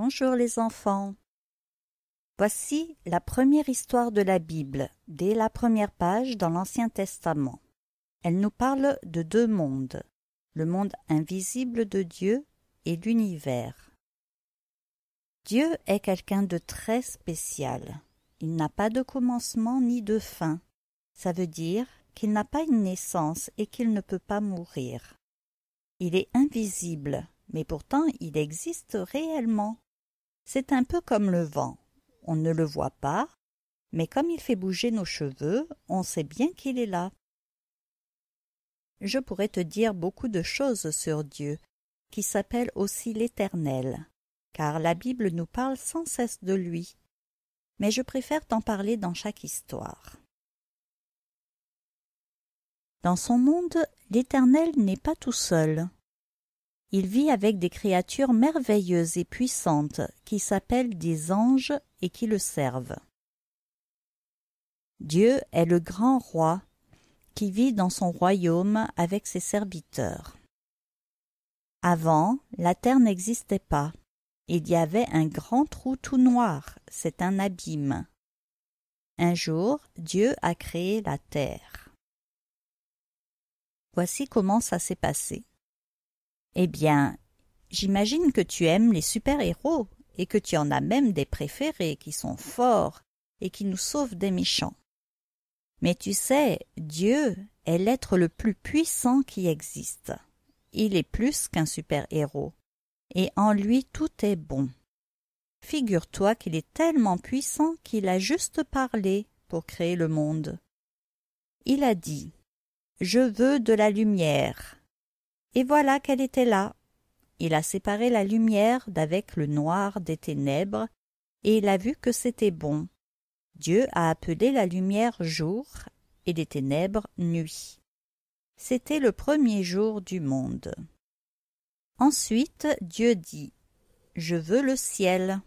Bonjour les enfants. Voici la première histoire de la Bible, dès la première page dans l'Ancien Testament. Elle nous parle de deux mondes, le monde invisible de Dieu et l'univers. Dieu est quelqu'un de très spécial. Il n'a pas de commencement ni de fin. Ça veut dire qu'il n'a pas une naissance et qu'il ne peut pas mourir. Il est invisible, mais pourtant il existe réellement. C'est un peu comme le vent. On ne le voit pas, mais comme il fait bouger nos cheveux, on sait bien qu'il est là. Je pourrais te dire beaucoup de choses sur Dieu, qui s'appelle aussi l'Éternel, car la Bible nous parle sans cesse de lui. Mais je préfère t'en parler dans chaque histoire. Dans son monde, l'Éternel n'est pas tout seul. Il vit avec des créatures merveilleuses et puissantes qui s'appellent des anges et qui le servent. Dieu est le grand roi qui vit dans son royaume avec ses serviteurs. Avant, la terre n'existait pas. Il y avait un grand trou tout noir, c'est un abîme. Un jour, Dieu a créé la terre. Voici comment ça s'est passé. Eh bien, j'imagine que tu aimes les super-héros et que tu en as même des préférés qui sont forts et qui nous sauvent des méchants. Mais tu sais, Dieu est l'être le plus puissant qui existe. Il est plus qu'un super-héros et en lui tout est bon. Figure-toi qu'il est tellement puissant qu'il a juste parlé pour créer le monde. Il a dit « Je veux de la lumière ». Et voilà qu'elle était là. Il a séparé la lumière d'avec le noir des ténèbres, et il a vu que c'était bon. Dieu a appelé la lumière jour, et les ténèbres nuit. C'était le premier jour du monde. Ensuite, Dieu dit « Je veux le ciel ».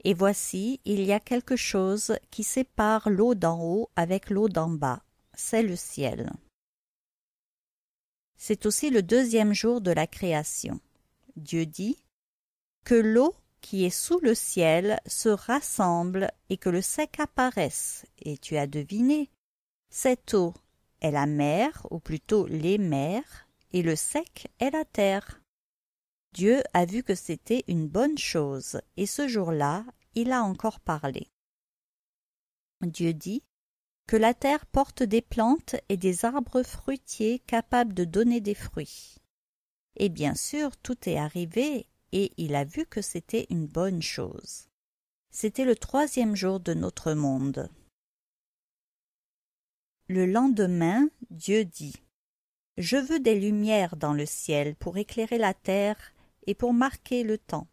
Et voici, il y a quelque chose qui sépare l'eau d'en haut avec l'eau d'en bas. C'est le ciel. C'est aussi le deuxième jour de la création. Dieu dit que l'eau qui est sous le ciel se rassemble et que le sec apparaisse. Et tu as deviné, cette eau est la mer, ou plutôt les mers, et le sec est la terre. Dieu a vu que c'était une bonne chose, et ce jour-là, il a encore parlé. Dieu dit que la terre porte des plantes et des arbres fruitiers capables de donner des fruits. Et bien sûr, tout est arrivé et il a vu que c'était une bonne chose. C'était le troisième jour de notre monde. Le lendemain, Dieu dit « Je veux des lumières dans le ciel pour éclairer la terre et pour marquer le temps. »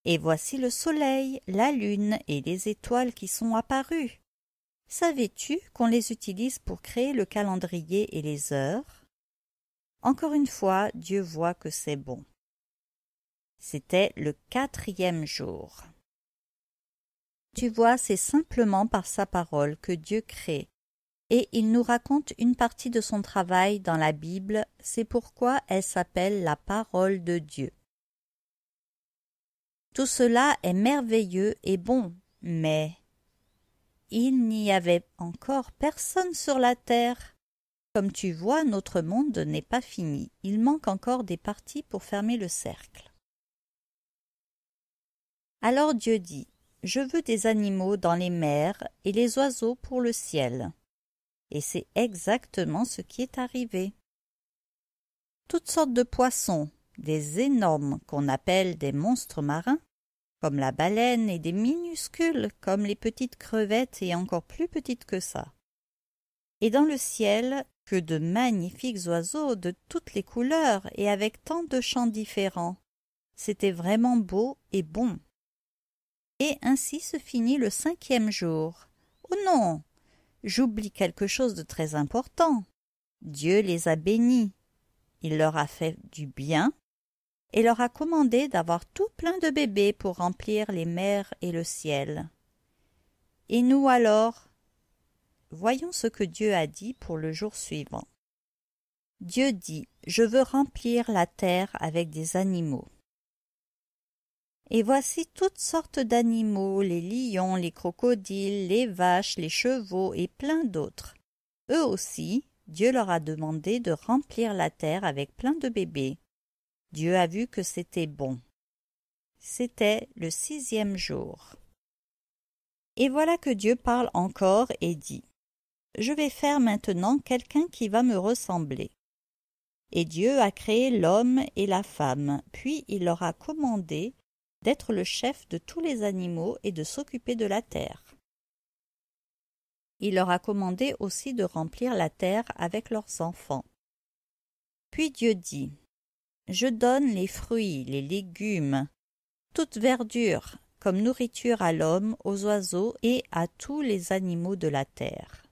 Et voici le soleil, la lune et les étoiles qui sont apparues. Savais-tu qu'on les utilise pour créer le calendrier et les heures? Encore une fois, Dieu voit que c'est bon. C'était le quatrième jour. Tu vois, c'est simplement par sa parole que Dieu crée. Et il nous raconte une partie de son travail dans la Bible, c'est pourquoi elle s'appelle la parole de Dieu. Tout cela est merveilleux et bon, mais il n'y avait encore personne sur la terre. Comme tu vois, notre monde n'est pas fini. Il manque encore des parties pour fermer le cercle. Alors Dieu dit « Je veux des animaux dans les mers et les oiseaux pour le ciel. » Et c'est exactement ce qui est arrivé. Toutes sortes de poissons, des énormes qu'on appelle des monstres marins, comme la baleine, et des minuscules comme les petites crevettes et encore plus petites que ça. Et dans le ciel, que de magnifiques oiseaux de toutes les couleurs et avec tant de chants différents. C'était vraiment beau et bon. Et ainsi se finit le cinquième jour. Oh non, j'oublie quelque chose de très important. Dieu les a bénis. Il leur a fait du bien et leur a commandé d'avoir tout plein de bébés pour remplir les mers et le ciel. Et nous alors? Voyons ce que Dieu a dit pour le jour suivant. Dieu dit « Je veux remplir la terre avec des animaux. » Et voici toutes sortes d'animaux, les lions, les crocodiles, les vaches, les chevaux et plein d'autres. Eux aussi, Dieu leur a demandé de remplir la terre avec plein de bébés. Dieu a vu que c'était bon. C'était le 6e jour. Et voilà que Dieu parle encore et dit « Je vais faire maintenant quelqu'un qui va me ressembler. » Et Dieu a créé l'homme et la femme, puis il leur a commandé d'être le chef de tous les animaux et de s'occuper de la terre. Il leur a commandé aussi de remplir la terre avec leurs enfants. Puis Dieu dit « Je donne les fruits, les légumes, toute verdure, comme nourriture à l'homme, aux oiseaux et à tous les animaux de la terre. »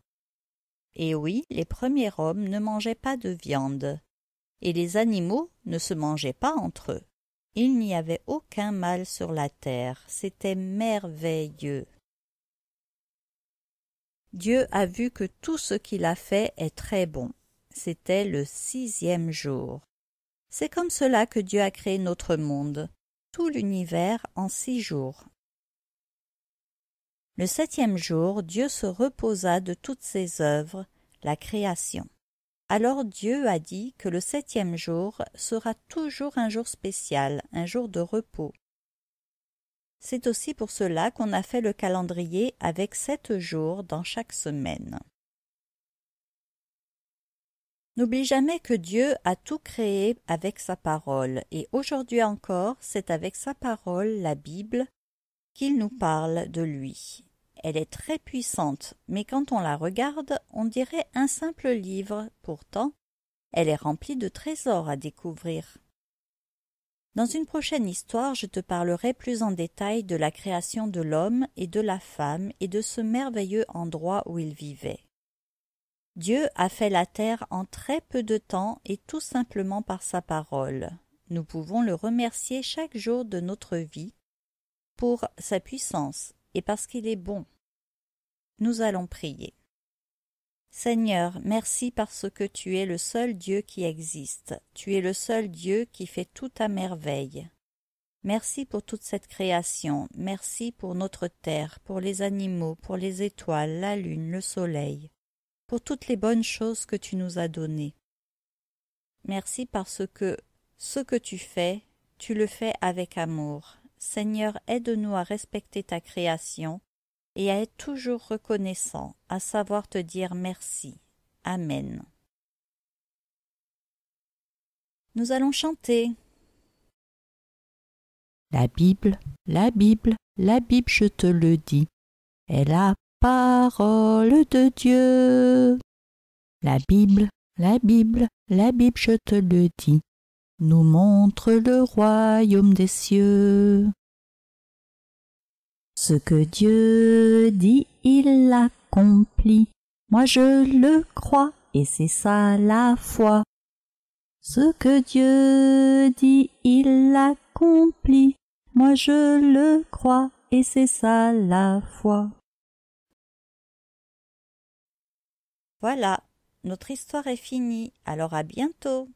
Et oui, les premiers hommes ne mangeaient pas de viande, et les animaux ne se mangeaient pas entre eux. Il n'y avait aucun mal sur la terre, c'était merveilleux. Dieu a vu que tout ce qu'il a fait est très bon. C'était le 6e jour. C'est comme cela que Dieu a créé notre monde, tout l'univers en 6 jours. Le 7e jour, Dieu se reposa de toutes ses œuvres, la création. Alors Dieu a dit que le 7e jour sera toujours un jour spécial, un jour de repos. C'est aussi pour cela qu'on a fait le calendrier avec 7 jours dans chaque semaine. N'oublie jamais que Dieu a tout créé avec sa parole, et aujourd'hui encore, c'est avec sa parole, la Bible, qu'il nous parle de lui. Elle est très puissante, mais quand on la regarde, on dirait un simple livre. Pourtant, elle est remplie de trésors à découvrir. Dans une prochaine histoire, je te parlerai plus en détail de la création de l'homme et de la femme et de ce merveilleux endroit où ils vivaient. Dieu a fait la terre en très peu de temps et tout simplement par sa parole. Nous pouvons le remercier chaque jour de notre vie pour sa puissance et parce qu'il est bon. Nous allons prier. Seigneur, merci parce que tu es le seul Dieu qui existe. Tu es le seul Dieu qui fait tout à merveille. Merci pour toute cette création. Merci pour notre terre, pour les animaux, pour les étoiles, la lune, le soleil, pour toutes les bonnes choses que tu nous as données. Merci parce que ce que tu le fais avec amour. Seigneur, aide-nous à respecter ta création et à être toujours reconnaissant, à savoir te dire merci. Amen. Nous allons chanter. La Bible, la Bible, la Bible, je te le dis, est la parole de Dieu. La Bible, la Bible, la Bible, je te le dis, nous montre le royaume des cieux. Ce que Dieu dit, il l'accomplit. Moi je le crois et c'est ça la foi. Ce que Dieu dit, il l'accomplit. Moi je le crois et c'est ça la foi. Voilà, notre histoire est finie, alors à bientôt.